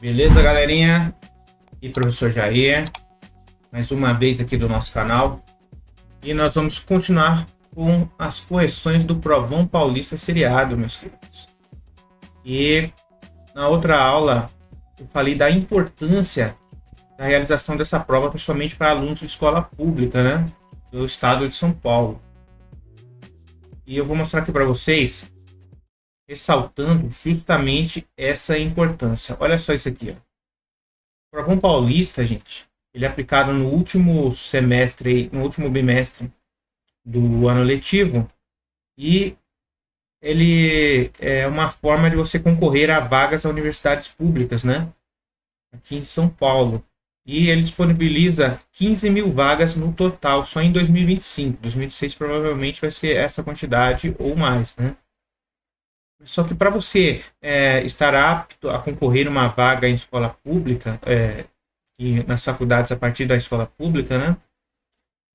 Beleza, galerinha? E professor Jair, mais uma vez aqui do nosso canal. E nós vamos continuar com as correções do Provão Paulista Seriado, meus queridos. E na outra aula eu falei da importância da realização dessa prova, principalmente para alunos de escola pública, né? Do estado de São Paulo. E eu vou mostrar aqui para vocês, ressaltando justamente essa importância. Olha só isso aqui, ó. O Provão Paulista, gente, ele é aplicado no último semestre, no último bimestre do ano letivo, e ele é uma forma de você concorrer a vagas a universidades públicas, né? Aqui em São Paulo. E ele disponibiliza 15 mil vagas no total, só em 2025. 2026 provavelmente vai ser essa quantidade ou mais, né? Só que para você estar apto a concorrer uma vaga em escola pública, e nas faculdades a partir da escola pública, né?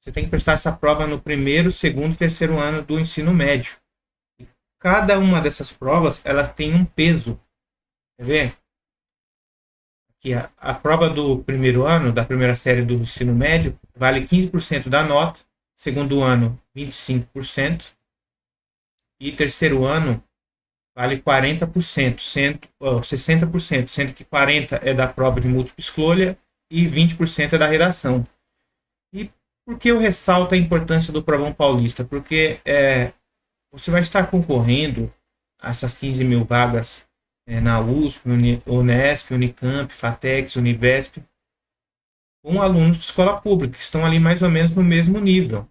Você tem que prestar essa prova no primeiro, segundo e terceiro ano do ensino médio. E cada uma dessas provas, ela tem um peso. Quer ver? Aqui, a prova do primeiro ano, da primeira série do ensino médio, vale 15% da nota. Segundo ano, 25%. E terceiro ano, vale 40%, 60%, sendo que 40% é da prova de múltipla escolha e 20% é da redação. E por que eu ressalto a importância do Provão Paulista? Porque você vai estar concorrendo a essas 15 mil vagas na USP, Unesp, Unicamp, Fatex, Univesp, com alunos de escola pública, que estão ali mais ou menos no mesmo nível.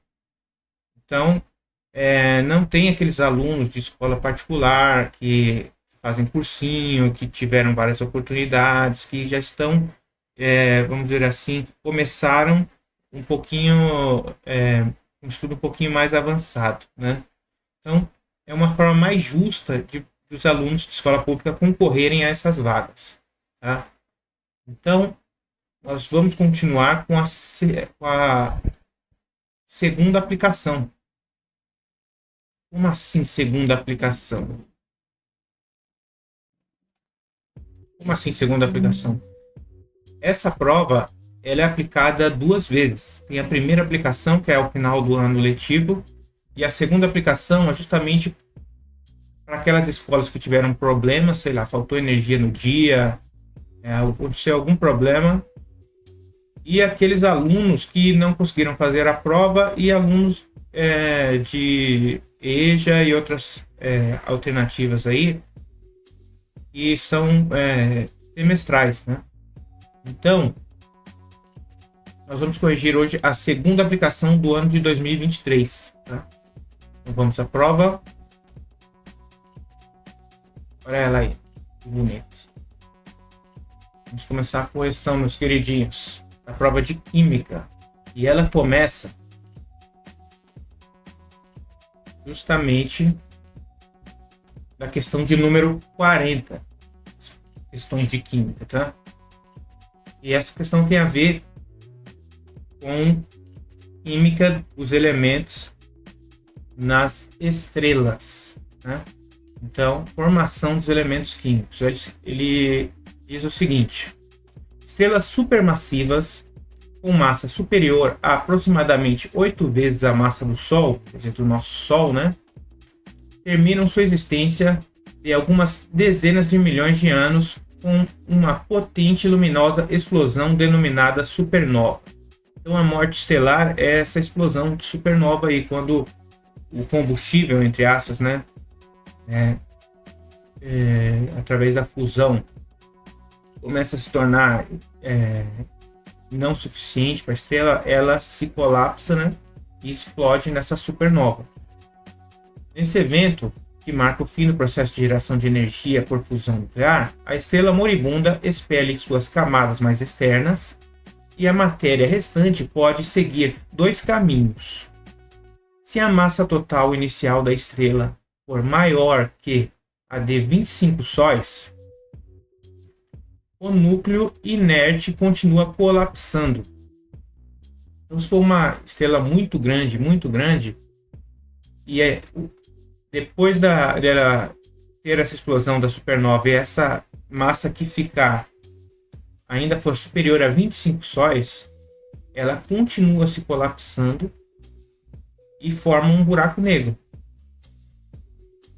Então, não tem aqueles alunos de escola particular que fazem cursinho, que tiveram várias oportunidades, que já estão, vamos dizer assim, começaram um pouquinho, um estudo um pouquinho mais avançado, né? Então, é uma forma mais justa de os alunos de escola pública concorrerem a essas vagas, tá? Então, nós vamos continuar com a segunda aplicação. Como assim, segunda aplicação? Como assim, segunda aplicação? Essa prova, ela é aplicada duas vezes. Tem a primeira aplicação, que é ao final do ano letivo, e a segunda aplicação é justamente para aquelas escolas que tiveram problemas, sei lá, faltou energia no dia, aconteceu algum problema, e aqueles alunos que não conseguiram fazer a prova, e alunos de EJA e outras alternativas aí, que são semestrais, né? Então, nós vamos corrigir hoje a segunda aplicação do ano de 2023, tá? Então, vamos à prova. Olha ela aí, que bonito. Vamos começar a correção, meus queridinhos. A prova de Química. E ela começa justamente da questão de número 40. Questões de Química, tá? E essa questão tem a ver com química dos elementos nas estrelas, né? Então, formação dos elementos químicos. Ele diz o seguinte: estrelas supermassivas com massa superior a aproximadamente 8 vezes a massa do Sol, quer dizer, do nosso Sol, né? Terminam sua existência de algumas dezenas de milhões de anos com uma potente e luminosa explosão denominada supernova. Então, a morte estelar é essa explosão de supernova aí, quando o combustível, entre aspas, né, através da fusão, começa a se tornar não suficiente para a estrela, ela se colapsa, né, e explode nessa supernova. Nesse evento, que marca o fim do processo de geração de energia por fusão nuclear, a estrela moribunda expele suas camadas mais externas e a matéria restante pode seguir dois caminhos. Se a massa total inicial da estrela for maior que a de 25 sóis, o núcleo inerte continua colapsando. Então, se for uma estrela muito grande, e depois dela ter essa explosão da supernova e essa massa que ficar ainda for superior a 25 sóis, ela continua se colapsando e forma um buraco negro.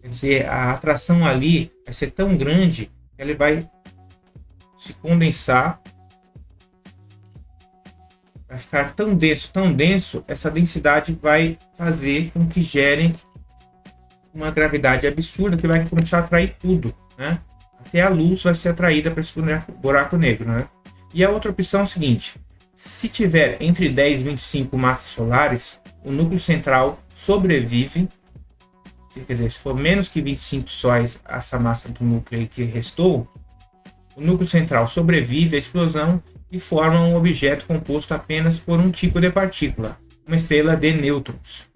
Quer dizer, a atração ali vai ser tão grande que ela vai se condensar, vai ficar tão denso, essa densidade vai fazer com que gere uma gravidade absurda que vai começar a atrair tudo, né? Até a luz vai ser atraída para esse buraco negro, né? E a outra opção é o seguinte: se tiver entre 10 e 25 massas solares, o núcleo central sobrevive. Quer dizer, se for menos que 25 sóis essa massa do núcleo que restou, o núcleo central sobrevive à explosão e forma um objeto composto apenas por um tipo de partícula, uma estrela de nêutrons.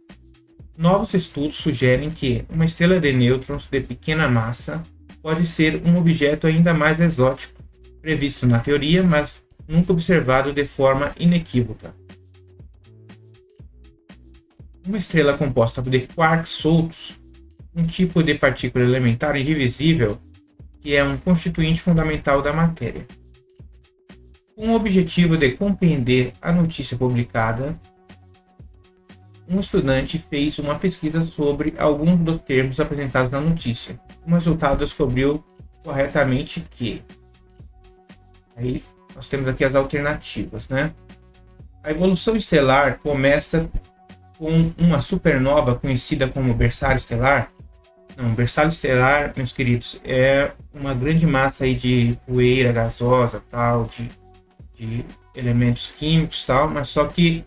Novos estudos sugerem que uma estrela de nêutrons de pequena massa pode ser um objeto ainda mais exótico, previsto na teoria, mas nunca observado de forma inequívoca. Uma estrela composta de quarks soltos, um tipo de partícula elementar indivisível, que é um constituinte fundamental da matéria. Com o objetivo de compreender a notícia publicada, um estudante fez uma pesquisa sobre alguns dos termos apresentados na notícia. O resultado descobriu corretamente que... Aí nós temos aqui as alternativas, né? A evolução estelar começa com uma supernova conhecida como berçário estelar. Não, berçário estelar, meus queridos, é uma grande massa aí de poeira gasosa, tal, de elementos químicos, tal, mas só que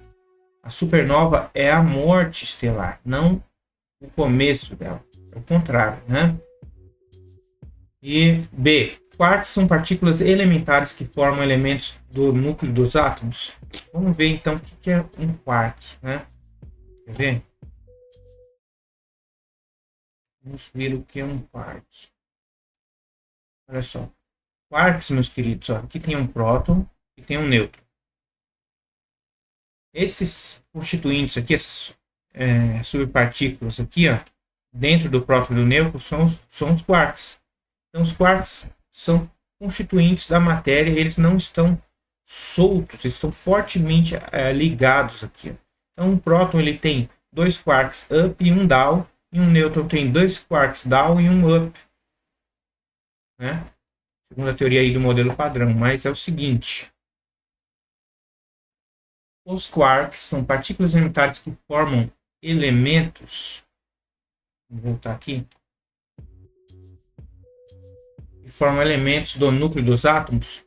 a supernova é a morte estelar, não o começo dela, é o contrário, né? E B, quarks são partículas elementares que formam elementos do núcleo dos átomos. Vamos ver então o que é um quark, né? Quer ver? Vamos ver o que é um quark. Olha só. Quarks, meus queridos, ó, aqui tem um próton e tem um nêutron. Esses constituintes aqui, essas subpartículas aqui, ó, dentro do próton e do nêutron, são os quarks. Então, os quarks são constituintes da matéria, eles não estão soltos, eles estão fortemente ligados aqui. Ó. Então, um próton ele tem 2 quarks up e um down, e um nêutron tem 2 quarks down e um up, né? Segundo a teoria aí do modelo padrão, mas é o seguinte: os quarks são partículas elementares que formam elementos. Vou voltar aqui. Que formam elementos do núcleo dos átomos.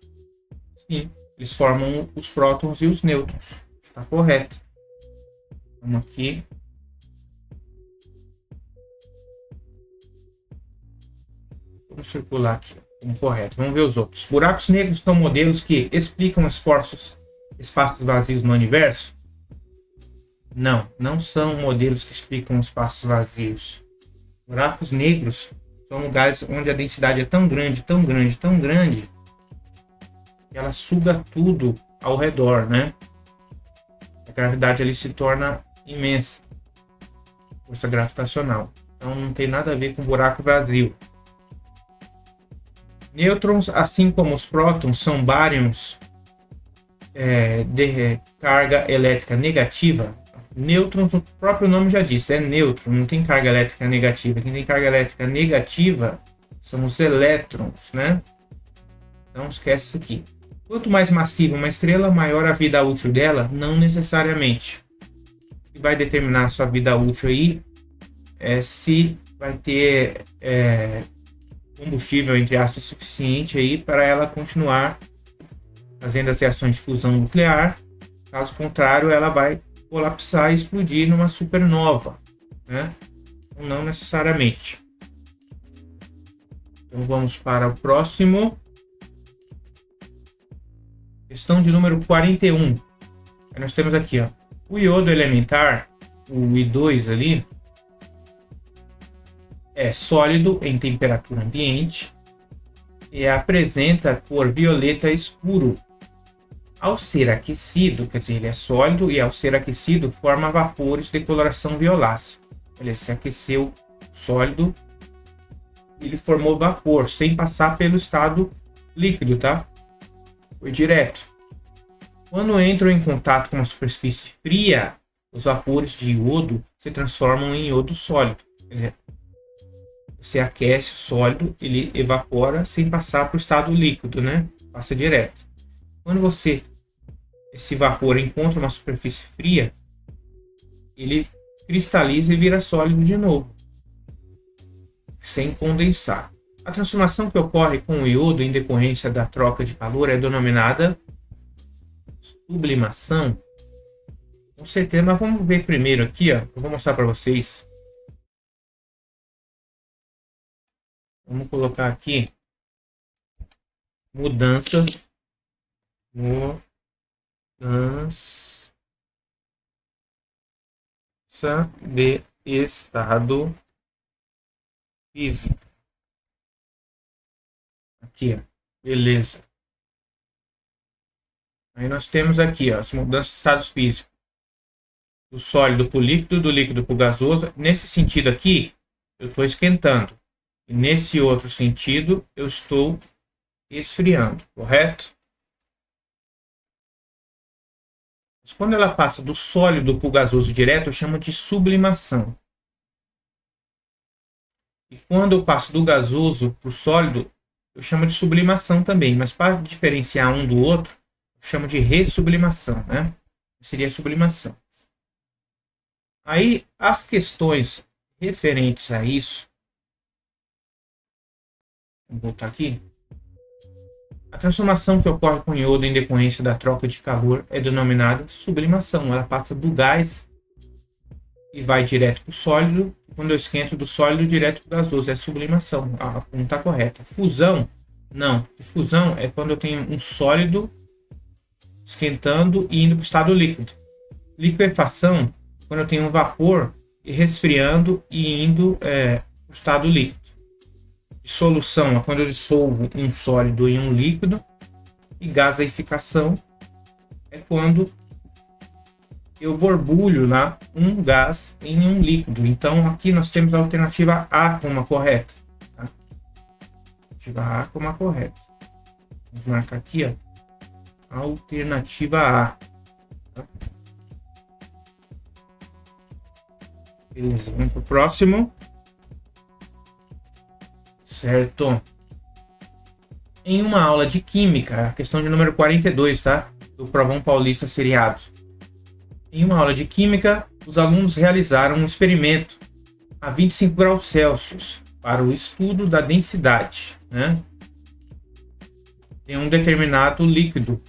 Sim, eles formam os prótons e os nêutrons. Está correto. Vamos aqui. Vamos circular aqui. Correto. Vamos ver os outros. Buracos negros são modelos que explicam espaços vazios no universo? Não, não são modelos que explicam espaços vazios. Buracos negros são lugares onde a densidade é tão grande, tão grande, tão grande, que ela suga tudo ao redor, né? A gravidade ali se torna imensa. Força gravitacional. Então não tem nada a ver com buraco vazio. Nêutrons, assim como os prótons, são baryons de carga elétrica negativa. Nêutrons, o próprio nome já diz, é nêutron, não tem carga elétrica negativa. Quem tem carga elétrica negativa são os elétrons, né? Então esquece isso aqui. Quanto mais massiva uma estrela, maior a vida útil dela? Não necessariamente. O que vai determinar a sua vida útil aí é se vai ter combustível, entre aspas, suficiente aí para ela continuar fazendo as reações de fusão nuclear. Caso contrário, ela vai colapsar e explodir numa supernova, né? Não necessariamente. Então vamos para o próximo. Questão de número 41. Aí nós temos aqui, ó, o iodo elementar, o I2 ali, é sólido em temperatura ambiente e apresenta cor violeta escuro. Ao ser aquecido, quer dizer, ele é sólido e ao ser aquecido forma vapores de coloração violácea. Ele se aqueceu sólido, ele formou vapor sem passar pelo estado líquido, tá? foi direto. Quando entram em contato com uma superfície fria, os vapores de iodo se transformam em iodo sólido. Você aquece o sólido, ele evapora sem passar para o estado líquido, né? Passa direto. Quando esse vapor encontra uma superfície fria, ele cristaliza e vira sólido de novo, sem condensar. A transformação que ocorre com o iodo em decorrência da troca de calor é denominada sublimação. Com certeza, mas vamos ver primeiro aqui, ó. Eu vou mostrar para vocês. Vamos colocar aqui mudanças de estado físico. Aqui, ó. Beleza. Aí nós temos aqui, ó, as mudanças de estados físicos. Do sólido para o líquido, do líquido para o gasoso. Nesse sentido aqui, eu estou esquentando. E nesse outro sentido, eu estou esfriando, correto? Mas quando ela passa do sólido para o gasoso direto, eu chamo de sublimação. E quando eu passo do gasoso para o sólido, eu chamo de sublimação também. Mas para diferenciar um do outro, eu chamo de ressublimação, né? Seria sublimação. Aí, as questões referentes a isso, vou voltar aqui. A transformação que ocorre com o iodo em decorrência da troca de calor é denominada sublimação. Ela passa do gás e vai direto para o sólido. Quando eu esquento do sólido direto para o gasoso, é sublimação. A pergunta está correta. Fusão, não. Fusão é quando eu tenho um sólido esquentando e indo para o estado líquido. Liquefação, quando eu tenho um vapor resfriando e indo para o estado líquido. Dissolução é quando eu dissolvo um sólido em um líquido. E gaseificação é quando eu borbulho lá um gás em um líquido. Então aqui nós temos a alternativa A como a correta. Tá? Alternativa A como a correta. Vamos marcar aqui, ó. Alternativa A. Tá? Beleza, vamos para o próximo. Certo. Em uma aula de química, a questão de número 42, tá? Do Provão Paulista seriado. Em uma aula de química, os alunos realizaram um experimento a 25 graus Celsius para o estudo da densidade, né? Em um determinado líquido,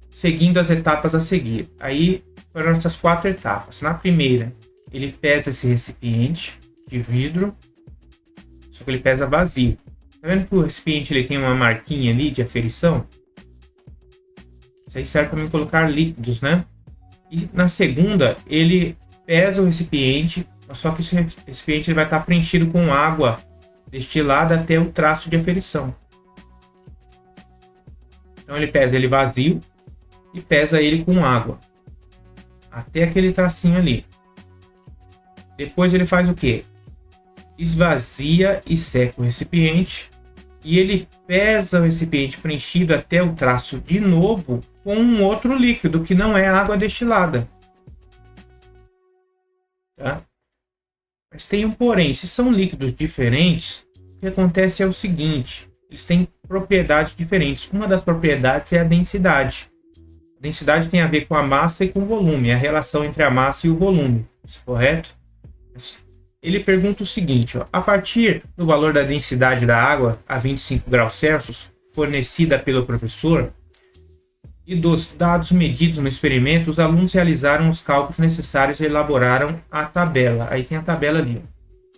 seguindo as etapas a seguir. Aí foram essas 4 etapas. Na primeira, ele pesa esse recipiente de vidro, só que ele pesa vazio. Tá vendo que o recipiente ele tem uma marquinha ali de aferição? Isso aí serve para mim colocar líquidos, né? E na segunda, ele pesa o recipiente, só que esse recipiente ele vai estar preenchido com água destilada até o traço de aferição. Então ele pesa ele vazio e pesa ele com água até aquele tracinho ali. Depois ele faz o quê? Esvazia e seca o recipiente e ele pesa o recipiente preenchido até o traço de novo com um outro líquido que não é água destilada. Tá? Mas tem um porém, se são líquidos diferentes, o que acontece é o seguinte, eles têm propriedades diferentes. Uma das propriedades é a densidade. A densidade tem a ver com a massa e com o volume, a relação entre a massa e o volume, correto? Ele pergunta o seguinte, ó, a partir do valor da densidade da água a 25 graus Celsius, fornecida pelo professor, e dos dados medidos no experimento, os alunos realizaram os cálculos necessários e elaboraram a tabela. Aí tem a tabela ali. Ó.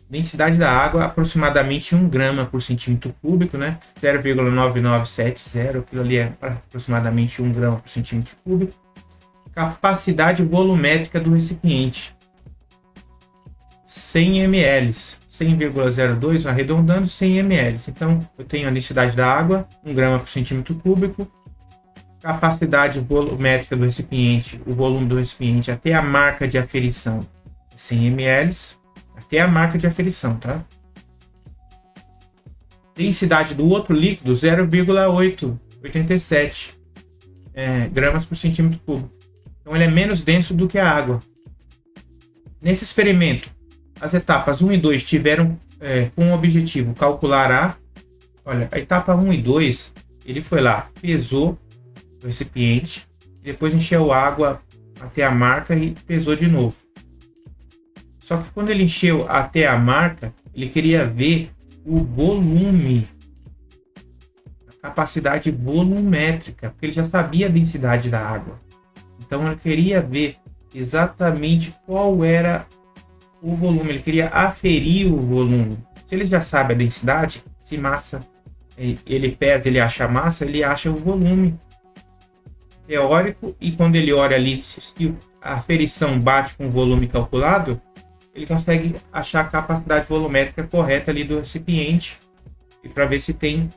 Densidade da água, aproximadamente 1 grama por centímetro cúbico, né? 0,9970, aquilo ali é aproximadamente 1 grama por centímetro cúbico. Capacidade volumétrica do recipiente. 100 ml, 100,02 arredondando 100 ml. Então eu tenho a densidade da água, 1 grama por centímetro cúbico, capacidade volumétrica do recipiente, o volume do recipiente até a marca de aferição 100 ml, até a marca de aferição, tá? Densidade do outro líquido 0,887. gramas por centímetro cúbico. Então ele é menos denso do que a água. Nesse experimento, as etapas 1 e 2 tiveram como objetivo calcular olha, a etapa 1 e 2, ele foi lá, pesou o recipiente, depois encheu água até a marca e pesou de novo. Só que quando ele encheu até a marca, ele queria ver o volume, a capacidade volumétrica, porque ele já sabia a densidade da água. Então ele queria ver exatamente qual era o volume, ele queria aferir o volume. Se ele já sabe a densidade, se massa, ele pesa, ele acha a massa, ele acha o volume teórico, e quando ele olha ali, se a aferição bate com o volume calculado, ele consegue achar a capacidade volumétrica correta ali do recipiente, e para ver se tem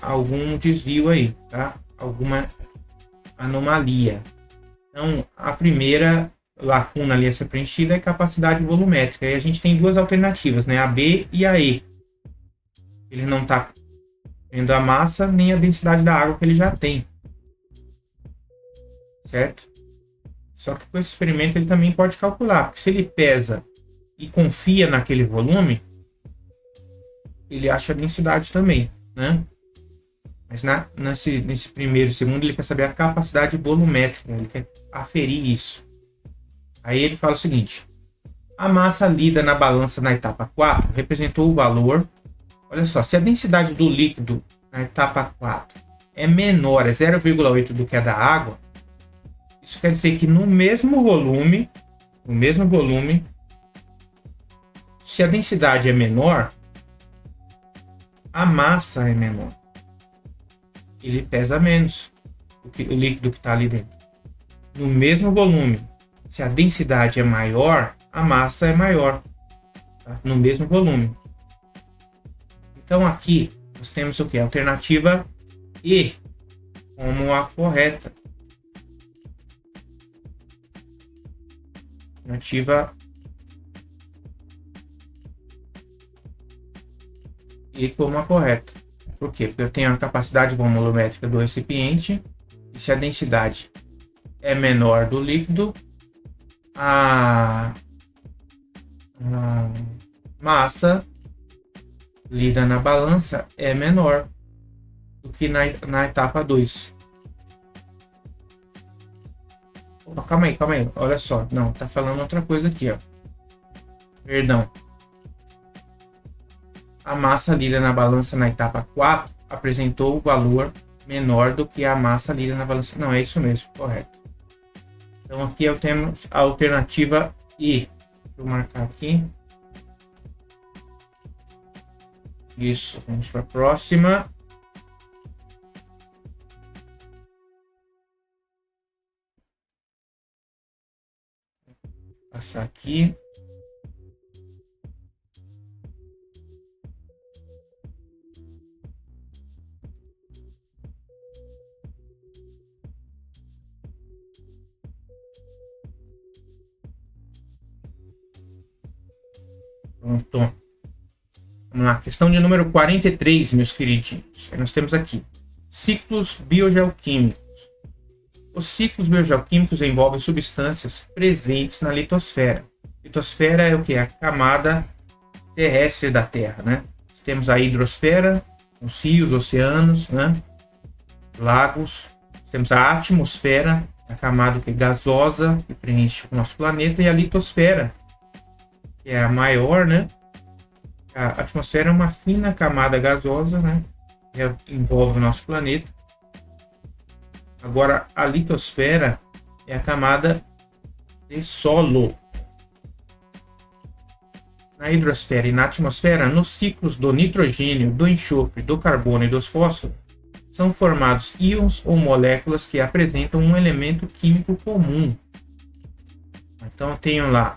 algum desvio aí, tá? Alguma anomalia. Então, a primeira lacuna ali a ser preenchida é capacidade volumétrica. E a gente tem duas alternativas, né? A B e a E. Ele não está vendo a massa nem a densidade da água que ele já tem. Certo? Só que com esse experimento ele também pode calcular. Porque se ele pesa e confia naquele volume, ele acha a densidade também, né? Mas nesse primeiro e segundo ele quer saber a capacidade volumétrica. Ele quer aferir isso. Aí ele fala o seguinte: a massa lida na balança na etapa 4 representou o valor. Olha só, se a densidade do líquido na etapa 4 é menor, é 0,8 do que a da água, isso quer dizer que no mesmo volume, se a densidade é menor, a massa é menor. Ele pesa menos do que o líquido que está ali dentro. No mesmo volume, se a densidade é maior, a massa é maior, tá? No mesmo volume. Então aqui nós temos o que? Alternativa E como a correta. Alternativa E como a correta. Por quê? Porque eu tenho a capacidade volumétrica do recipiente, e se a densidade é menor do líquido, a massa lida na balança é menor do que na etapa 2. Opa, calma aí. Olha só. Não, tá falando outra coisa aqui, ó. Perdão. A massa lida na balança na etapa 4 apresentou o valor menor do que a massa lida na balança. Não, é isso mesmo, correto. Então aqui eu tenho a alternativa E. Vou marcar aqui. Isso, vamos para a próxima. Passar aqui. Pronto. Vamos lá, questão de número 43, meus queridinhos. Nós temos aqui ciclos biogeoquímicos. Os ciclos biogeoquímicos envolvem substâncias presentes na litosfera. Litosfera é o que? A camada terrestre da Terra, né? Temos a hidrosfera, os rios, oceanos, né? Lagos. Temos a atmosfera, a camada que é gasosa, que preenche o nosso planeta, e a litosfera, que é a maior, né? A atmosfera é uma fina camada gasosa, né? Que envolve o nosso planeta. Agora, a litosfera é a camada de solo. Na hidrosfera e na atmosfera, nos ciclos do nitrogênio, do enxofre, do carbono e dos fósforos, são formados íons ou moléculas que apresentam um elemento químico comum. Então, eu tenho lá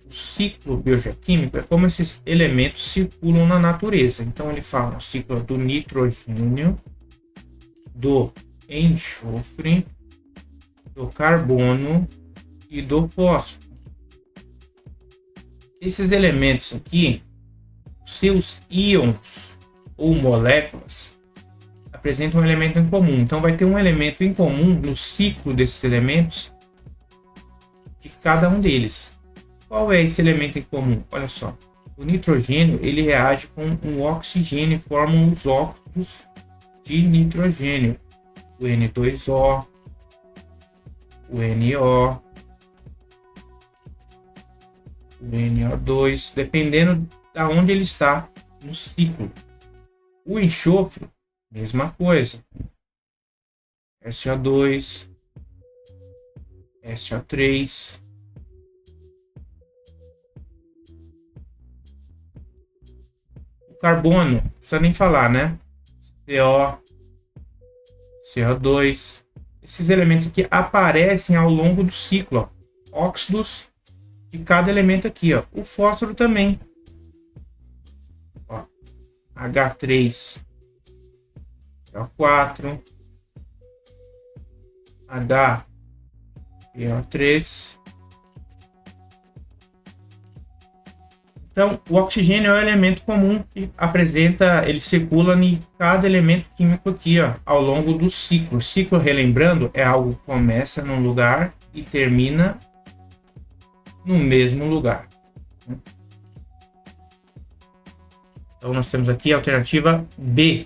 o ciclo biogeoquímico, é como esses elementos circulam na natureza. Então, ele fala o ciclo do nitrogênio, do enxofre, do carbono e do fósforo. Esses elementos aqui, seus íons ou moléculas, apresentam um elemento em comum. Então vai ter um elemento em comum no ciclo desses elementos de cada um deles. Qual é esse elemento em comum? Olha só. O nitrogênio ele reage com o oxigênio e formam os óxidos de nitrogênio. O N2O, o NO, o NO2, dependendo de onde ele está no ciclo. O enxofre, mesma coisa. SO2, SO3. O carbono, não precisa nem falar, né? CO, CO2. Esses elementos aqui aparecem ao longo do ciclo, ó. Óxidos de cada elemento aqui, ó. O fósforo também. Ó. H3, CO4, HPO3. Então, o oxigênio é o elemento comum que apresenta, ele circula em cada elemento químico aqui, ó, ao longo do ciclo. O ciclo, relembrando, é algo que começa num lugar e termina no mesmo lugar. Então, nós temos aqui a alternativa B,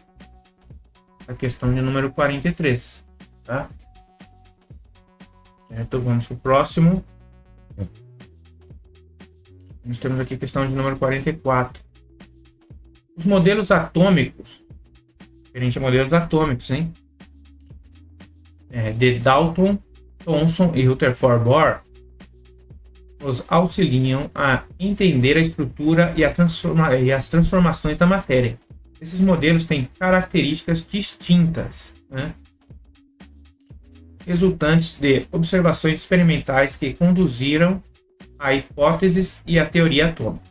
a questão de número 43. Tá? Então, vamos para o próximo. Nós temos aqui a questão de número 44. Os modelos atômicos, diferente de modelos atômicos, hein? De Dalton, Thomson e Rutherford Bohr, nos auxiliam a entender a estrutura e as transformações da matéria. Esses modelos têm características distintas, né? Resultantes de observações experimentais que conduziram a hipóteses e a teoria atômica.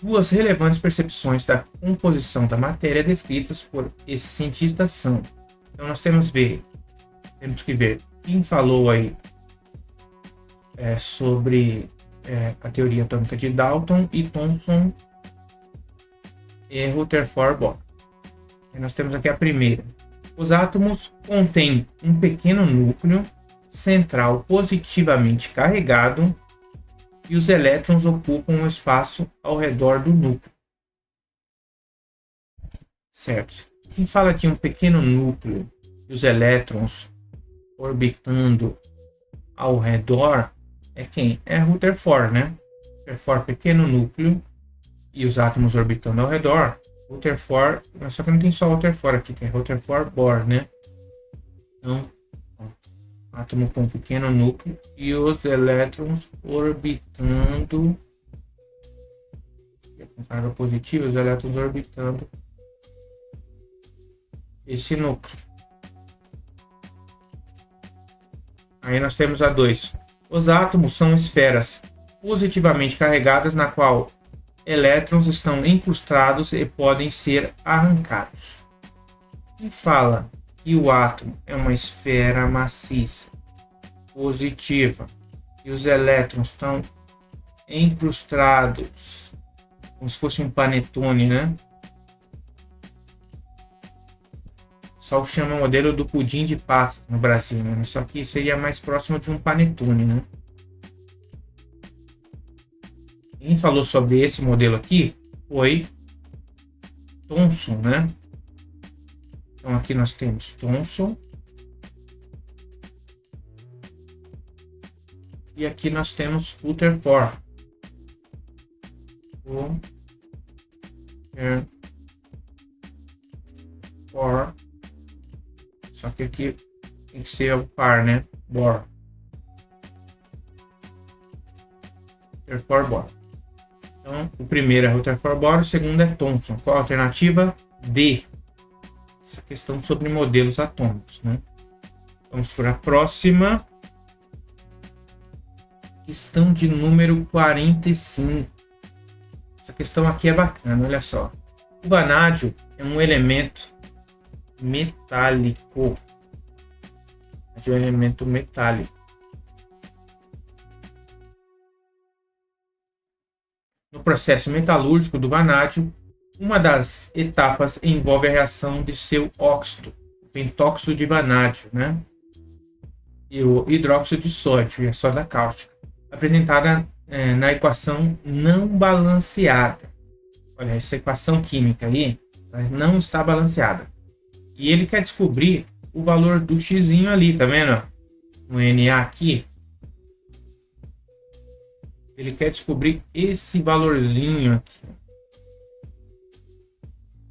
Duas relevantes percepções da composição da matéria descritas por esses cientistas são. Então nós temos que ver quem falou aí sobre a teoria atômica de Dalton e Thomson e Rutherford Bohr. E nós temos aqui a primeira. Os átomos contêm um pequeno núcleo central positivamente carregado e os elétrons ocupam um espaço ao redor do núcleo. Certo. Quem fala de um pequeno núcleo e os elétrons orbitando ao redor é quem? É Rutherford, né? Rutherford, pequeno núcleo e os átomos orbitando ao redor. Rutherford, só que não tem só Rutherford aqui, tem Rutherford Bohr, né? Então, átomo com pequeno núcleo e os elétrons orbitando, com carga positiva, os elétrons orbitando esse núcleo. Aí nós temos a 2. Os átomos são esferas positivamente carregadas na qual elétrons estão incrustados e podem ser arrancados. Quem fala que o átomo é uma esfera maciça, positiva, e os elétrons estão incrustados, como se fosse um panetone, né? Só chama o modelo do pudim de passas no Brasil, né? Só que seria mais próximo de um panetone, né? Quem falou sobre esse modelo aqui foi Thomson, né? Então aqui nós temos Thomson. E aqui nós temos Rutherford. Só que aqui tem que ser o par, né? Bohr. Rutherford Bohr. Então, o primeiro é Rutherford Bohr, o segundo é Thomson. Qual a alternativa? D. Essa questão sobre modelos atômicos, né? Vamos para a próxima. Questão de número 45. Essa questão aqui é bacana, olha só. O vanádio é um elemento metálico. É um elemento metálico. No processo metalúrgico do vanádio, Uma das etapas envolve a reação de seu óxido, pentóxido de vanádio, né? E o hidróxido de sódio e a soda cáustica, apresentada na equação não balanceada. Olha, essa equação química aí não está balanceada. E ele quer descobrir o valor do x ali, tá vendo? No Na aqui. Ele quer descobrir esse valorzinho aqui.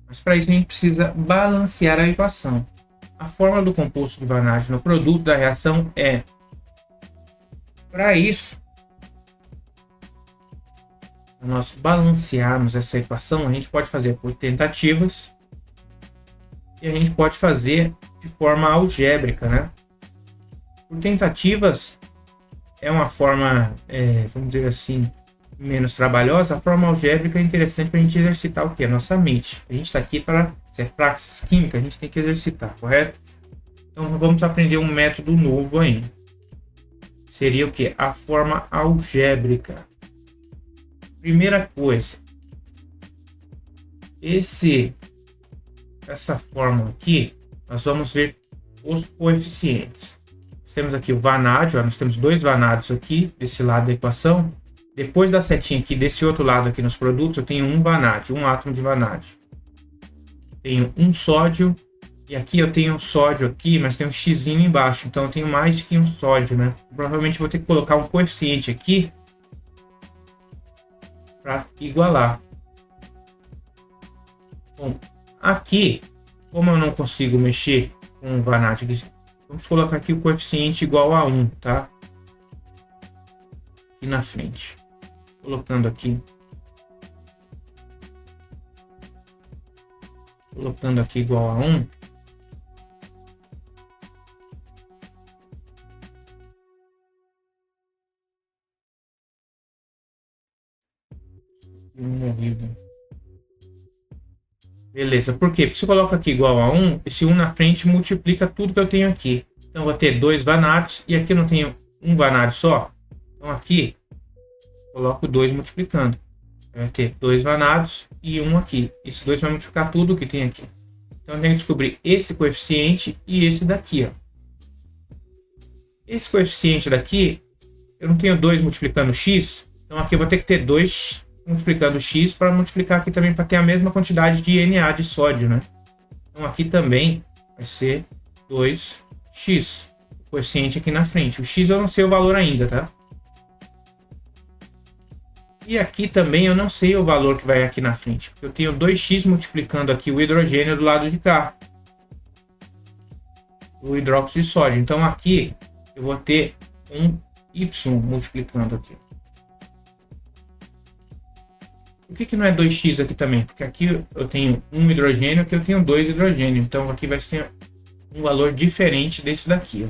Mas para isso a gente precisa balancear a equação. A fórmula do composto de vanádio no produto da reação é... Para isso, nós balancearmos essa equação, a gente pode fazer por tentativas e a gente pode fazer de forma algébrica, né? Por tentativas é uma forma, vamos dizer assim, menos trabalhosa. A forma algébrica é interessante para a gente exercitar o que? A nossa mente. A gente está aqui para, se é praxis química, a gente tem que exercitar, correto? Então vamos aprender um método novo aí. Seria o que? A forma algébrica. Primeira coisa, essa fórmula aqui, nós vamos ver os coeficientes. Nós temos aqui o vanádio, nós temos dois vanádios aqui, desse lado da equação. Depois da setinha aqui, desse outro lado aqui nos produtos, eu tenho um vanádio, um átomo de vanádio. Tenho um sódio, e aqui eu tenho um sódio aqui, mas tem um x embaixo, então eu tenho mais que um sódio, né? Provavelmente vou ter que colocar um coeficiente aqui para igualar. Bom, aqui, como eu não consigo mexer com o vanádio, vamos colocar aqui o coeficiente igual a 1, tá? Aqui na frente. Colocando aqui. Colocando aqui igual a 1. Beleza, por quê? Porque se eu coloco aqui igual a 1, esse 1 na frente multiplica tudo que eu tenho aqui. Então eu vou ter dois vanádios, e aqui eu não tenho um vanádio só. Então aqui, coloco 2 multiplicando. Vai ter dois vanádios e um aqui. Esse 2 vai multiplicar tudo que tem aqui. Então eu tenho que descobrir esse coeficiente e esse daqui, ó. Esse coeficiente daqui, eu não tenho 2 multiplicando x, então aqui eu vou ter que ter 2 multiplicando x para multiplicar aqui também para ter a mesma quantidade de Na de sódio, né? Então aqui também vai ser 2x, o coeficiente aqui na frente. O x eu não sei o valor ainda, tá? E aqui também eu não sei o valor que vai aqui na frente, porque eu tenho 2x multiplicando aqui o hidrogênio do lado de cá, o hidróxido de sódio. Então aqui eu vou ter um y multiplicando aqui. Por que não é 2x aqui também? Porque aqui eu tenho um hidrogênio, aqui eu tenho 2 hidrogênios. Então aqui vai ser um valor diferente desse daqui, ó,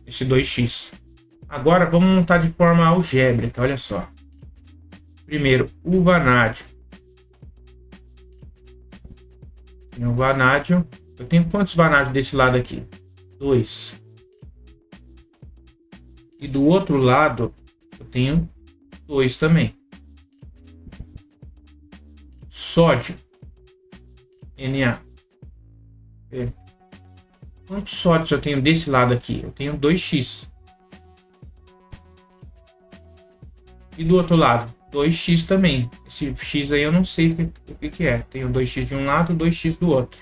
esse 2x. Agora vamos montar de forma algébrica, olha só. Primeiro, o vanádio. Tem o vanádio. Eu tenho quantos vanádios desse lado aqui? 2. E do outro lado, eu tenho 2 também. Sódio. Na. Quantos sódios eu tenho desse lado aqui? Eu tenho 2x. E do outro lado, 2x também. Esse x aí eu não sei o que é. Tenho 2x de um lado, 2x do outro.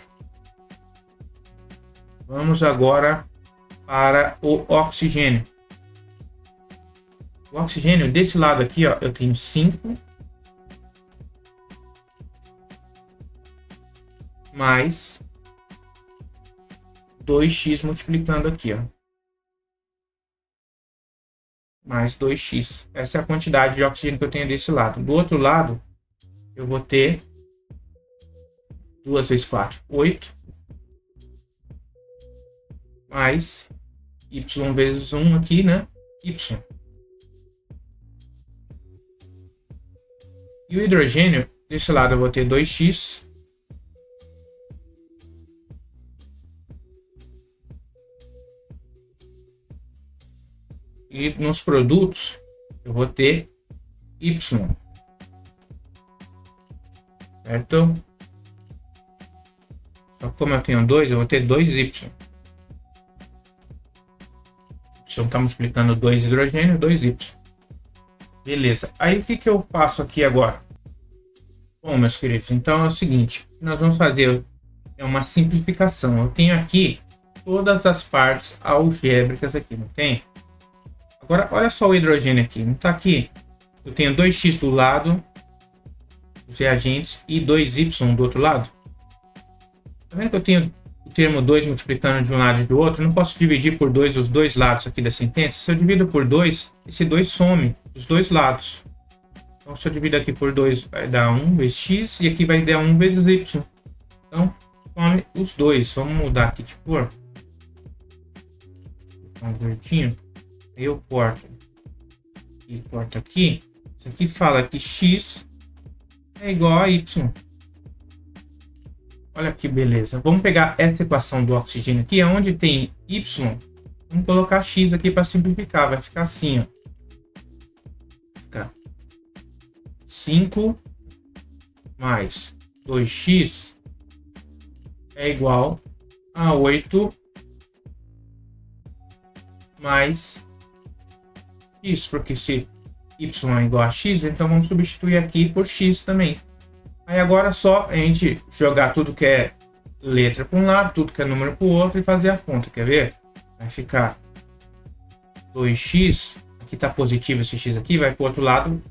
Vamos agora para o oxigênio. O oxigênio desse lado aqui, ó, eu tenho 5 mais 2x multiplicando aqui, ó. Mais 2x. Essa é a quantidade de oxigênio que eu tenho desse lado. Do outro lado, eu vou ter 2 vezes 4, 8. Mais y vezes 1 aqui, né? Y. E o hidrogênio, desse lado eu vou ter 2x. E nos produtos, eu vou ter y. certo? Só que como eu tenho 2, eu vou ter 2y. Então está multiplicando 2 hidrogênio, 2y. Beleza. Aí o que eu faço aqui agora? Bom, meus queridos, então é o seguinte. Nós vamos fazer uma simplificação. Eu tenho aqui todas as partes algébricas aqui, não tem? Agora, olha só o hidrogênio aqui. Não está aqui? Eu tenho 2x do lado, os reagentes, e 2y do outro lado. Tá vendo que eu tenho o termo 2 multiplicando de um lado e do outro? Eu não posso dividir por 2 os dois lados aqui da sentença. Se eu divido por 2, esse 2 some dos dois lados. Então, se eu divido aqui por 2, vai dar 1 vezes x, e aqui vai dar 1 vezes y. Então, some os dois. Vamos mudar aqui de cor. Um verdinho. Aí eu corto. E corto aqui. Isso aqui fala que x é igual a y. Olha que beleza. Vamos pegar essa equação do oxigênio aqui, onde tem y. Vamos colocar x aqui para simplificar. Vai ficar assim, ó. 5 mais 2x é igual a 8 mais x, porque se y é igual a x, então vamos substituir aqui por x também. Aí agora é só a gente jogar tudo que é letra para um lado, tudo que é número para o outro e fazer a conta, quer ver? Vai ficar 2x, aqui está positivo esse x aqui, vai para o outro lado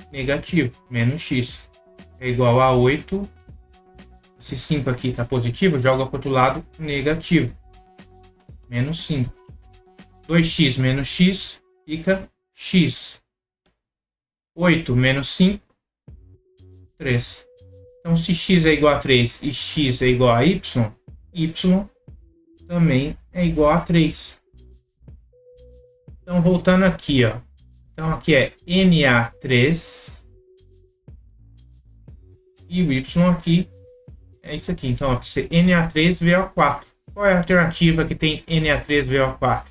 negativo, menos x é igual a 8. Esse 5 aqui está positivo, joga para o outro lado negativo, menos 5. 2x menos x fica x. 8 menos 5, 3. Então, se x é igual a 3 e x é igual a y, y também é igual a 3. Então, voltando aqui, ó. Então, aqui é Na3 e o y aqui é isso aqui. Então, ó, Na3VO4. Qual é a alternativa que tem Na3VO4?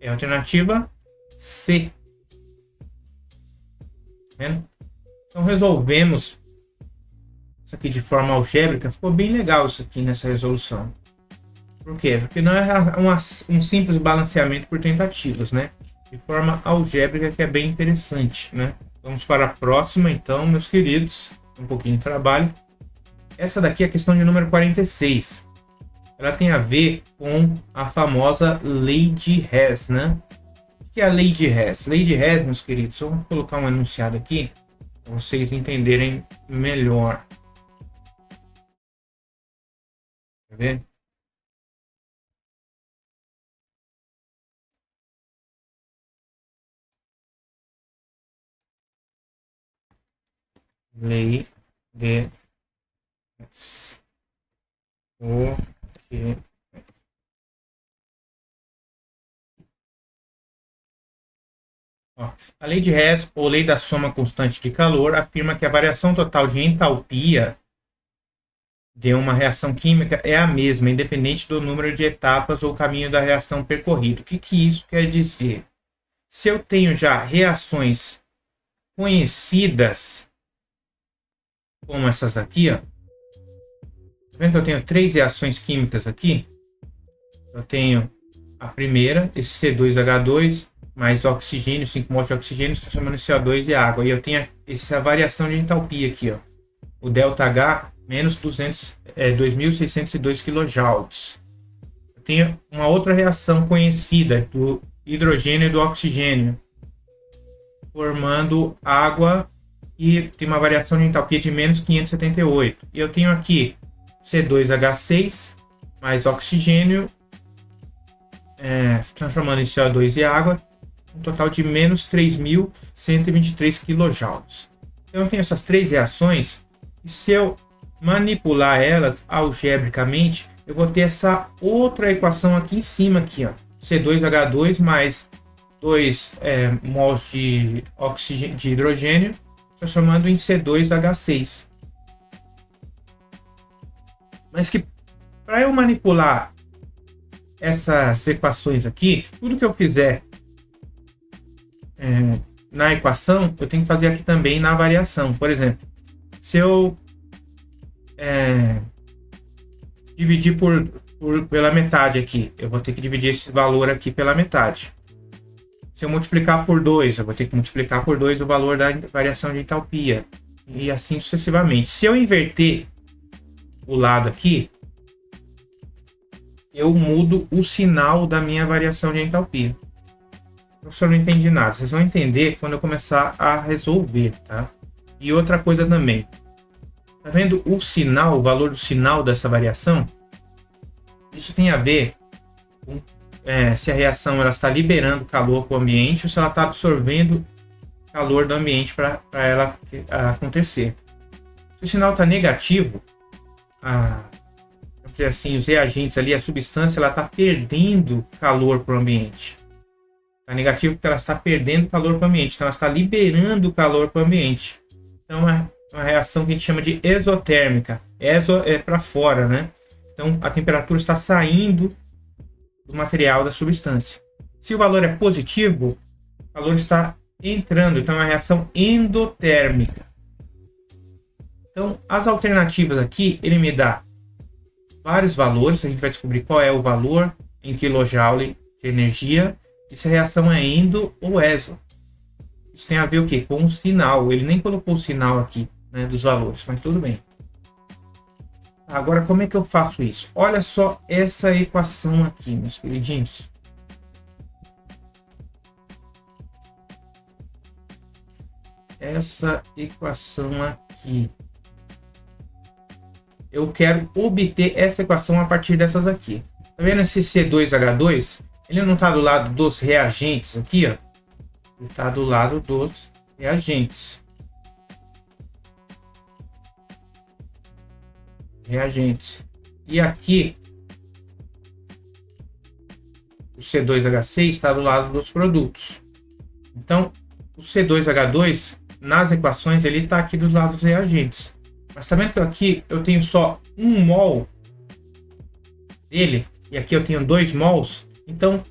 É a alternativa C. Tá vendo? Então, resolvemos isso aqui de forma algébrica. Ficou bem legal isso aqui nessa resolução. Por quê? Porque não é um simples balanceamento por tentativas, né? De forma algébrica, que é bem interessante, né? Vamos para a próxima, então, meus queridos. Um pouquinho de trabalho. Essa daqui é a questão de número 46. Ela tem a ver com a famosa lei de Hess, né? O que é a lei de Hess? Lei de Hess, meus queridos, eu vou colocar um enunciado aqui para vocês entenderem melhor. Quer ver? Lei de Hess. O que a lei de Hess, ou lei da soma constante de calor, afirma que a variação total de entalpia de uma reação química é a mesma, independente do número de etapas ou caminho da reação percorrido. O que isso quer dizer? Se eu tenho já reações conhecidas, como essas aqui, ó. Tá vendo que eu tenho 3 reações químicas aqui? Eu tenho a primeira, esse C2H2, mais oxigênio, 5 mols de oxigênio, se transformando em CO2 e água. E eu tenho essa variação de entalpia aqui, ó. O ΔH menos 2.602 kJ. Eu tenho uma outra reação conhecida do hidrogênio e do oxigênio, formando água e tem uma variação de entalpia de menos 578. E eu tenho aqui C2H6 mais oxigênio, transformando em CO2 e água, um total de menos 3.123 kJ. Então eu tenho essas 3 reações e se eu manipular elas algebricamente, eu vou ter essa outra equação aqui em cima, aqui, ó. C2H2 mais 2 mols de hidrogênio, transformando em C2H6. Mas que para eu manipular essas equações aqui, tudo que eu fizer na equação, eu tenho que fazer aqui também na variação. Por exemplo, se eu dividir pela metade aqui. Eu vou ter que dividir esse valor aqui pela metade. Se eu multiplicar por 2, eu vou ter que multiplicar por 2 o valor da variação de entalpia. E assim sucessivamente. Se eu inverter o lado aqui, eu mudo o sinal da minha variação de entalpia. Professor, não entendi nada. Vocês vão entender quando eu começar a resolver, tá? E outra coisa também. Tá vendo o sinal, o valor do sinal dessa variação? Isso tem a ver com se a reação ela está liberando calor para o ambiente ou se ela está absorvendo calor do ambiente para ela acontecer. Se o sinal está negativo, assim, os reagentes ali, a substância, ela está perdendo calor para o ambiente. Está negativo porque ela está perdendo calor para o ambiente, então ela está liberando calor para o ambiente. Então é uma reação que a gente chama de exotérmica. Exo é para fora, né? Então a temperatura está saindo do material da substância. Se o valor é positivo, o calor está entrando, então é uma reação endotérmica. Então as alternativas aqui, ele me dá vários valores, a gente vai descobrir qual é o valor em kJ de energia e se a reação é endo ou exo. Isso tem a ver o quê? Com o sinal. Ele nem colocou o sinal aqui, né, dos valores, mas tudo bem. Agora, como é que eu faço isso? Olha só essa equação aqui, meus queridinhos. Essa equação aqui. Eu quero obter essa equação a partir dessas aqui. Tá vendo esse C2H2? Ele não está do lado dos reagentes aqui, ó. Ele está do lado dos reagentes. E aqui, o C2H6 está do lado dos produtos. Então, o C2H2, nas equações, ele está aqui dos lados dos reagentes. Mas tá vendo que aqui eu tenho só 1 mol dele, e aqui eu tenho 2 mols. Então,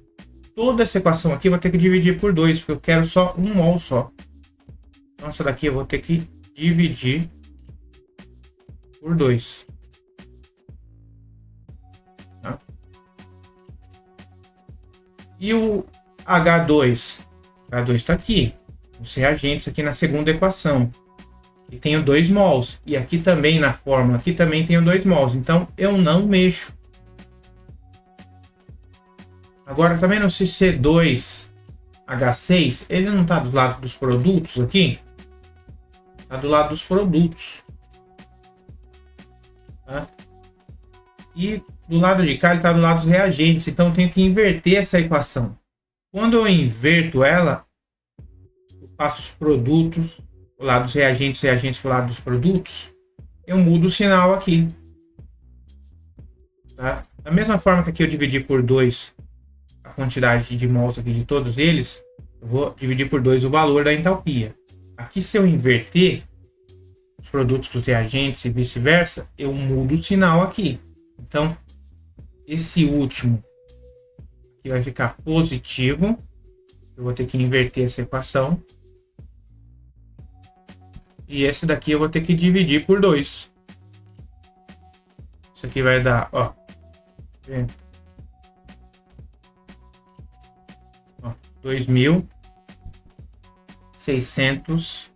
toda essa equação aqui eu vou ter que dividir por 2, porque eu quero só 1 mol só. Então, essa daqui eu vou ter que dividir por 2. Tá? E o H2? H2 está aqui. Os reagentes aqui na segunda equação. E tenho 2 mols. E aqui também na fórmula, aqui também tenho 2 mols. Então, eu não mexo. Agora, tá vendo esse C2H6? Ele não está do lado dos produtos aqui? Está do lado dos produtos. Tá? E do lado de cá, ele está do lado dos reagentes. Então, eu tenho que inverter essa equação. Quando eu inverto ela, eu passo os produtos do lado dos reagentes, reagentes do lado dos produtos, eu mudo o sinal aqui. Tá? Da mesma forma que aqui eu dividi por 2 a quantidade de mols aqui de todos eles, eu vou dividir por 2 o valor da entalpia. Aqui, se eu inverter os produtos para os reagentes e vice-versa, eu mudo o sinal aqui. Então, esse último aqui vai ficar positivo. Eu vou ter que inverter essa equação. E esse daqui eu vou ter que dividir por 2. Isso aqui vai dar, ó. 2.600.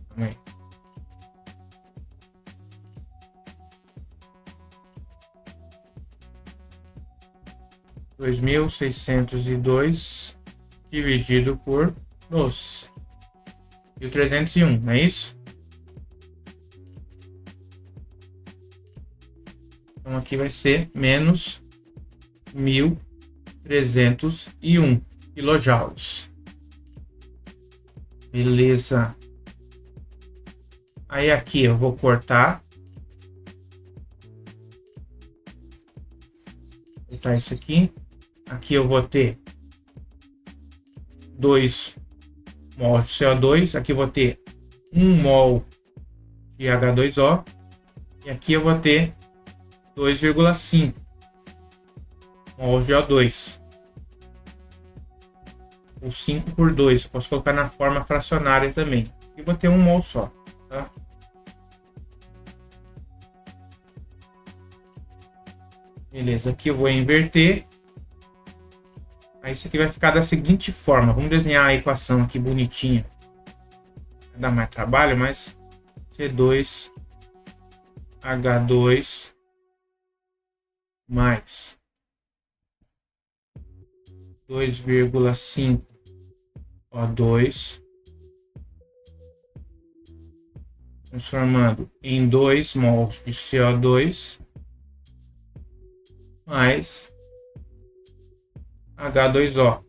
Calma aí. 2.602 dividido por 12. E o 301, não é isso? Então aqui vai ser menos 1.301 quilojoules. Beleza. Aí aqui eu vou cortar. Vou cortar isso aqui. Aqui eu vou ter 2 mols de CO2, aqui eu vou ter 1 mol de H2O e aqui eu vou ter 2,5 mols de O2. Ou 5 por 2, posso colocar na forma fracionária também. E vou ter 1 mol só, tá? Beleza, aqui eu vou inverter. Aí isso aqui vai ficar da seguinte forma. Vamos desenhar a equação aqui bonitinha. Vai dar mais trabalho, mas C2H2 mais 2,5 O2 transformando em 2 mols de CO2 mais H2O.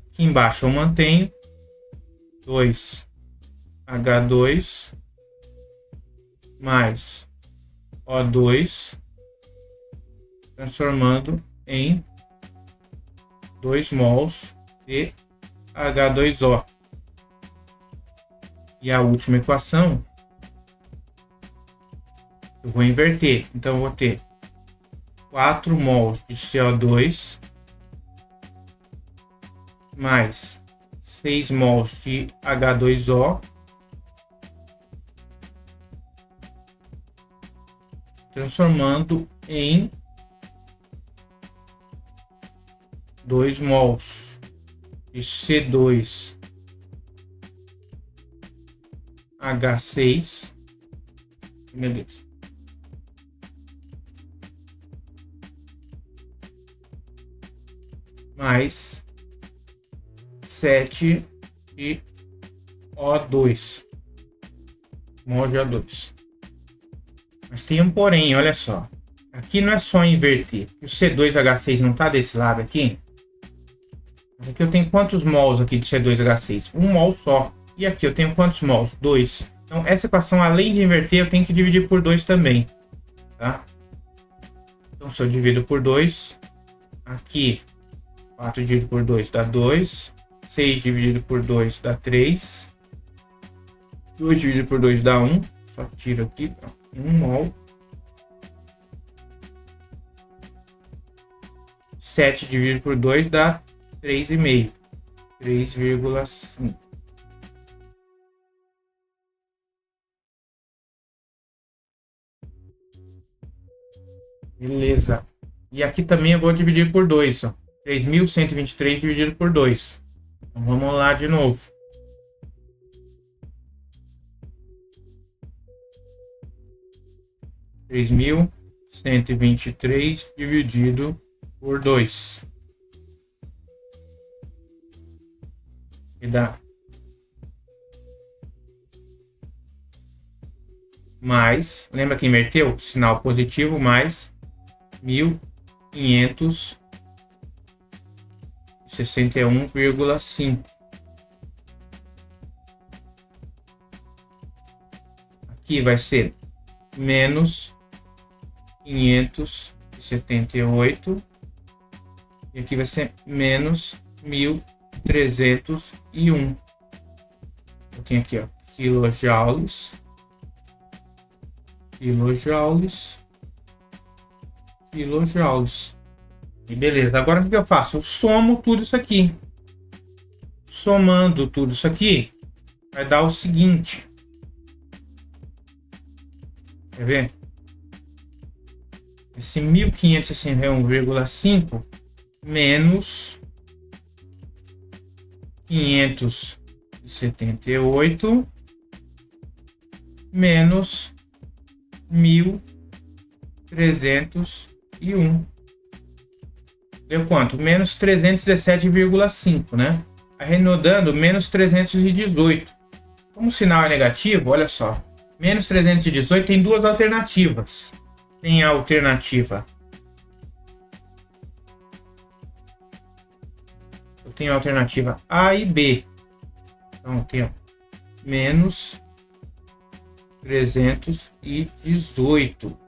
Aqui embaixo eu mantenho 2H2 mais O2 transformando em 2 mols de H2O. E a última equação eu vou inverter. Então eu vou ter 4 mols de CO2 mais 6 mols de H2O transformando em 2 mols de C2H6. Beleza. Mais 7 de O2. Mol de O2. Mas tem um porém, olha só. Aqui não é só inverter. O C2H6 não está desse lado aqui. Mas aqui eu tenho quantos mols aqui de C2H6? Um mol só. E aqui eu tenho quantos mols? 2. Então essa equação, além de inverter, eu tenho que dividir por 2 também. Tá? Então se eu divido por 2, aqui 4 dividido por 2 dá 2. 6 dividido por 2 dá 3. 2 dividido por 2 dá 1. Só tiro aqui, 1 mol. 7 dividido por 2 dá 3,5. 3,5. Beleza. E aqui também eu vou dividir por 2. 3.123 dividido por 2. Então vamos lá de novo. Três mil cento e vinte e três dividido por 2. E dá mais, lembra que inverteu? Sinal positivo, mais 1.561,5. Aqui vai ser menos 578. E aqui vai ser menos 1.301. Eu tenho aqui, ó, kilojoules. E beleza, agora o que eu faço? Eu somo tudo isso aqui. Somando tudo isso aqui, vai dar o seguinte. Quer ver? Esse 1.561,5 menos 578 menos 1.301. Deu quanto? Menos 317,5, né? Arredondando, menos 318. Como o sinal é negativo, olha só. Menos 318 tem duas alternativas. Tem a alternativa. Eu tenho a alternativa A e B. Então eu tenho menos 318.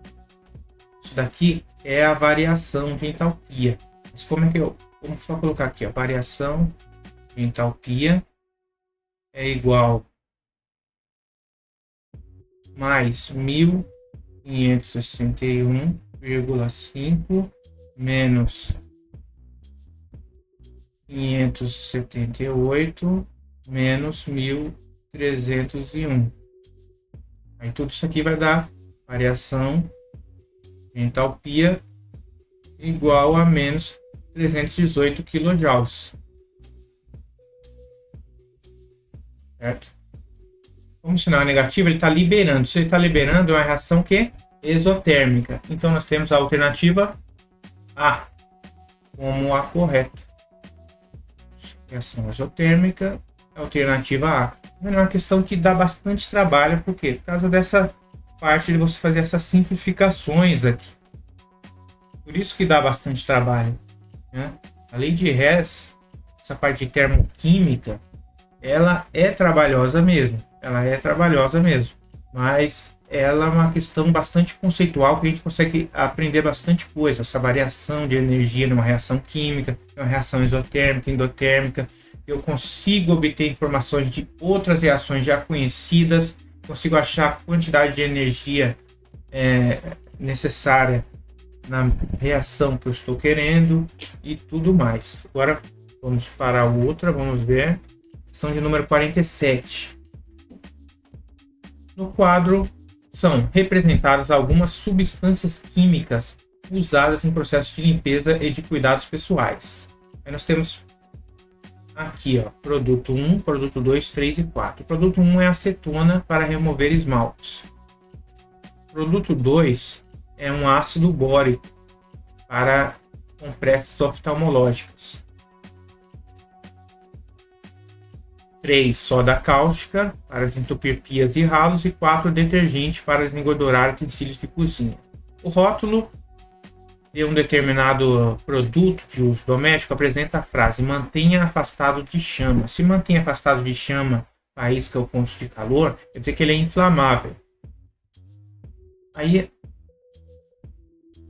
Isso daqui é a variação de entalpia. Mas como é que eu... Vamos só colocar aqui, a variação de entalpia é igual mais 1.561,5 menos 578 menos 1.301. Aí tudo isso aqui vai dar variação de entalpia igual a menos 318 kJ. Certo? Como o sinal é negativo, ele está liberando. Se ele está liberando, é uma reação que exotérmica. Então, nós temos a alternativa A como a correta. Reação exotérmica, alternativa A. É uma questão que dá bastante trabalho, por quê? Por causa dessa parte de você fazer essas simplificações aqui. Por isso que dá bastante trabalho, né? A lei de Hess, essa parte de termoquímica, ela é trabalhosa mesmo. Ela é trabalhosa mesmo. Mas ela é uma questão bastante conceitual que a gente consegue aprender bastante coisa. Essa variação de energia numa reação química, uma reação exotérmica, endotérmica. Eu consigo obter informações de outras reações já conhecidas, consigo achar a quantidade de energia necessária na reação que eu estou querendo e tudo mais. Agora vamos para a outra, vamos ver. Questão de número 47. No quadro são representadas algumas substâncias químicas usadas em processos de limpeza e de cuidados pessoais. Aí nós temos aqui, ó, produto 1, produto 2, 3 e 4. O produto 1 é acetona para remover esmaltes. Produto 2 é um ácido bórico para compressas oftalmológicas. 3, soda cáustica para desentupir pias e ralos. E 4, detergente para desengordurar utensílios de cozinha. O rótulo de um determinado produto de uso doméstico apresenta a frase: mantenha afastado de chama. Se mantenha afastado de chama, faísca ou fonte de calor, quer dizer que ele é inflamável. Aí,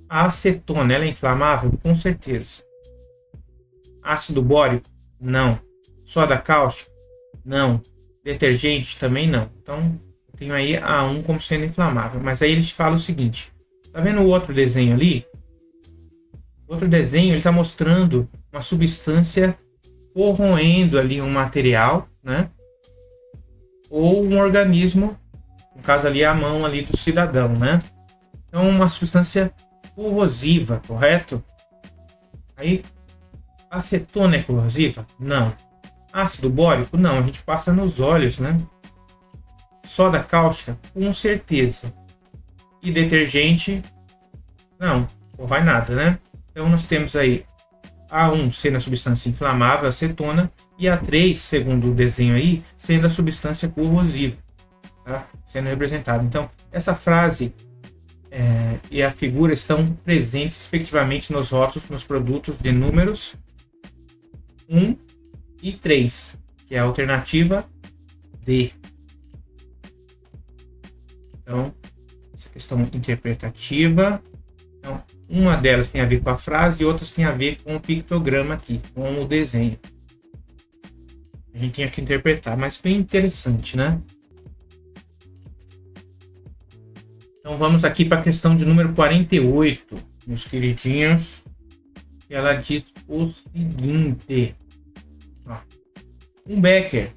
a acetona, ela é inflamável? Com certeza. Ácido bórico? Não. Soda cáustica? Não. Detergente? Também não. Então, eu tenho aí a 1 como sendo inflamável. Mas aí eles falam o seguinte: tá vendo o outro desenho ali? O outro desenho, ele está mostrando uma substância corroendo ali um material, né? Ou um organismo, no caso ali a mão ali do cidadão, né? Então, uma substância corrosiva, correto? Aí, acetona é corrosiva? Não. Ácido bórico? Não, a gente passa nos olhos, né? Soda cáustica? Com certeza. E detergente? Não, não vai nada, né? Então, nós temos aí A1 sendo a substância inflamável, acetona, e A3, segundo o desenho aí, sendo a substância corrosiva, tá? Sendo representada. Então, essa frase e a figura estão presentes, respectivamente, nos rótulos, nos produtos de números 1 e 3, que é a alternativa D. Então, essa questão interpretativa. Então, uma delas tem a ver com a frase e outras tem a ver com o pictograma aqui, com o desenho. A gente tem que interpretar, mas bem interessante, né? Então vamos aqui para a questão de número 48, meus queridinhos. E ela diz o seguinte: ó, um becker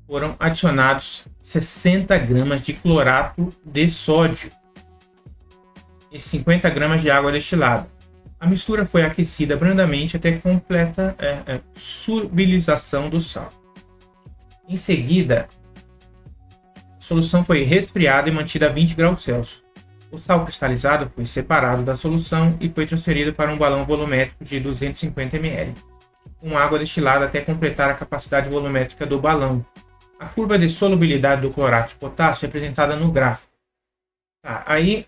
foram adicionados 60 gramas de clorato de sódio e 50 gramas de água destilada. A mistura foi aquecida brandamente até completa solubilização do sal. Em seguida, a solução foi resfriada e mantida a 20 graus Celsius. O sal cristalizado foi separado da solução e foi transferido para um balão volumétrico de 250 ml, com água destilada até completar a capacidade volumétrica do balão. A curva de solubilidade do clorato de potássio é representada no gráfico. Tá, aí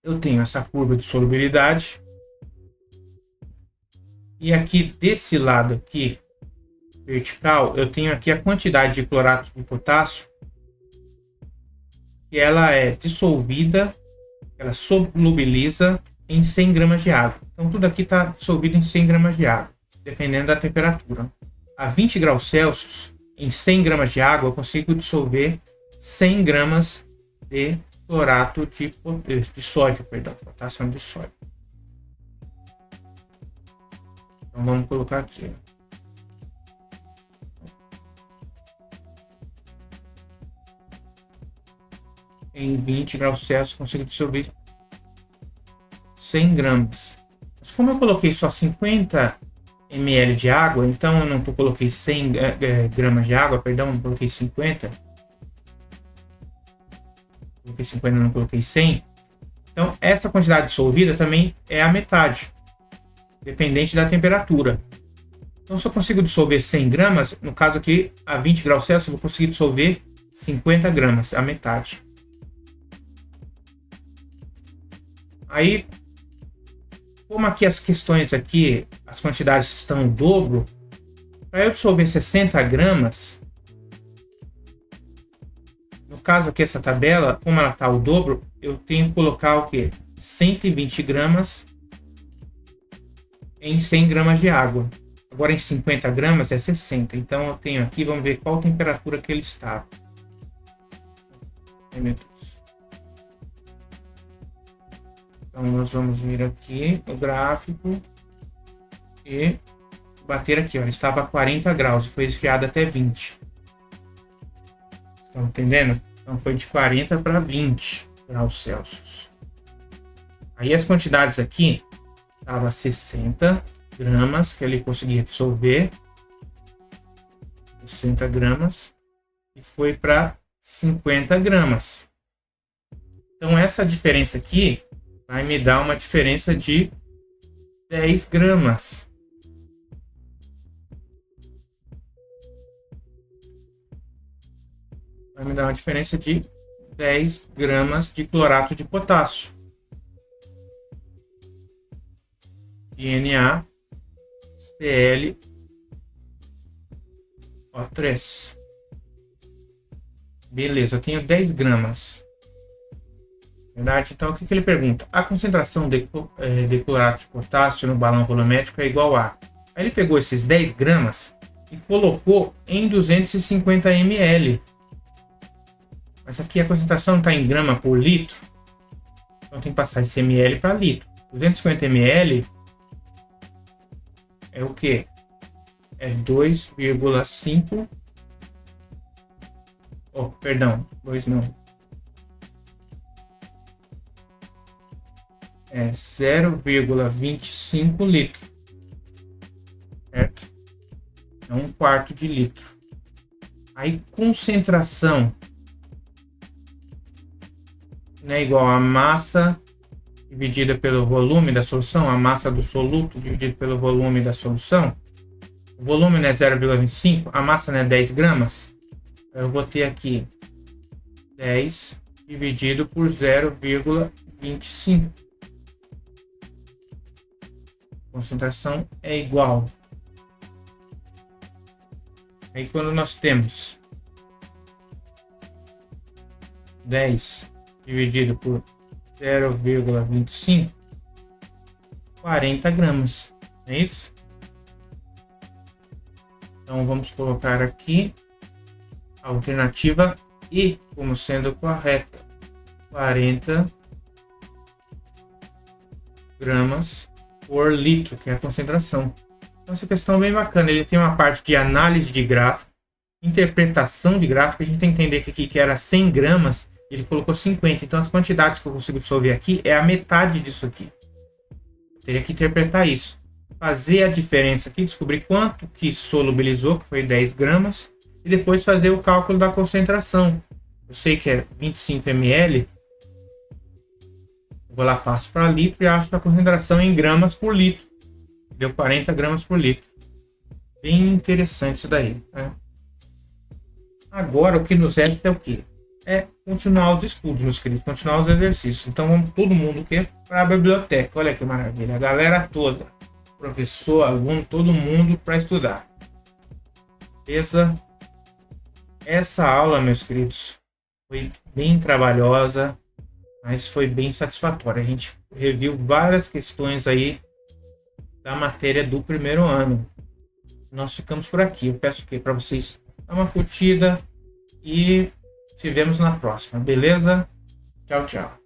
eu tenho essa curva de solubilidade. E aqui desse lado aqui, vertical, eu tenho aqui a quantidade de clorato de potássio, que ela é dissolvida, ela solubiliza em 100 gramas de água. Então tudo aqui está dissolvido em 100 gramas de água, dependendo da temperatura. A 20 graus Celsius, em 100 gramas de água, eu consigo dissolver 100 gramas de clorato de sódio, potássio de sódio. Então vamos colocar aqui. em 20 graus Celsius consigo dissolver 100 gramas. Mas como eu coloquei só 50 ml de água, então eu não coloquei 100 gramas de água, perdão, não coloquei 50. Coloquei 50, não coloquei 100. Então essa quantidade dissolvida também é a metade, dependente da temperatura. Então se eu consigo dissolver 100 gramas, no caso aqui a 20 graus Celsius, eu vou conseguir dissolver 50 gramas, a metade. Aí, como aqui as questões aqui, as quantidades estão o dobro, para eu dissolver 60 gramas, no caso aqui essa tabela, como ela está o dobro, eu tenho que colocar o quê? 120 gramas em 100 gramas de água. Agora em 50 gramas é 60. Então eu tenho aqui, vamos ver qual temperatura que ele está. Ai, meu Deus. Então nós vamos vir aqui no gráfico e bater aqui, ó. Ele estava a 40 graus e foi esfriado até 20. Estão entendendo? Então foi de 40 para 20 graus Celsius. Aí as quantidades aqui estava 60 gramas que ele conseguia dissolver. 60 gramas e foi para 50 gramas. Então essa diferença aqui vai me dar uma diferença de 10 gramas. Vai me dar uma diferença de 10 gramas de clorato de potássio. De NaClO3. Beleza, eu tenho 10 gramas. Verdade? Então, o que ele pergunta? A concentração de clorato de potássio no balão volumétrico é igual a... Aí ele pegou esses 10 gramas e colocou em 250 ml. Mas aqui a concentração está em grama por litro. Então tem que passar esse ml para litro. 250 ml é o que? É 2,5... Oh, perdão. 2 não. É 0,25 litro. Certo? É 1/4 de litro. Aí concentração é igual a massa dividida pelo volume da solução, a massa do soluto dividido pelo volume da solução. O volume não é 0,25, a massa não é 10 gramas. Eu vou ter aqui 10 dividido por 0,25. Concentração é igual. Aí quando nós temos 10 dividido por 0,25, 40 gramas. É isso? Então vamos colocar aqui a alternativa I como sendo correta. 40 gramas por litro, que é a concentração. Então essa questão é bem bacana. Ele tem uma parte de análise de gráfico, interpretação de gráfico. A gente tem que entender que aqui que era 100 gramas, ele colocou 50. Então as quantidades que eu consigo dissolver aqui é a metade disso aqui. Eu teria que interpretar isso. Fazer a diferença aqui, descobrir quanto que solubilizou, que foi 10 gramas. E depois fazer o cálculo da concentração. Eu sei que é 25 ml. Vou lá, passo para litro e acho a concentração em gramas por litro. Deu 40 gramas por litro. Bem interessante isso daí, né? Agora o que nos resta é o quê? É continuar os estudos, meus queridos. Continuar os exercícios. Então vamos todo mundo para a biblioteca. Olha que maravilha. A galera toda. Professor, aluno, todo mundo para estudar. Beleza? Essa aula, meus queridos, foi bem trabalhosa, mas foi bem satisfatória. A gente reviu várias questões aí da matéria do primeiro ano. Nós ficamos por aqui. Eu peço para vocês dar uma curtida e nos vemos na próxima, beleza? Tchau, tchau.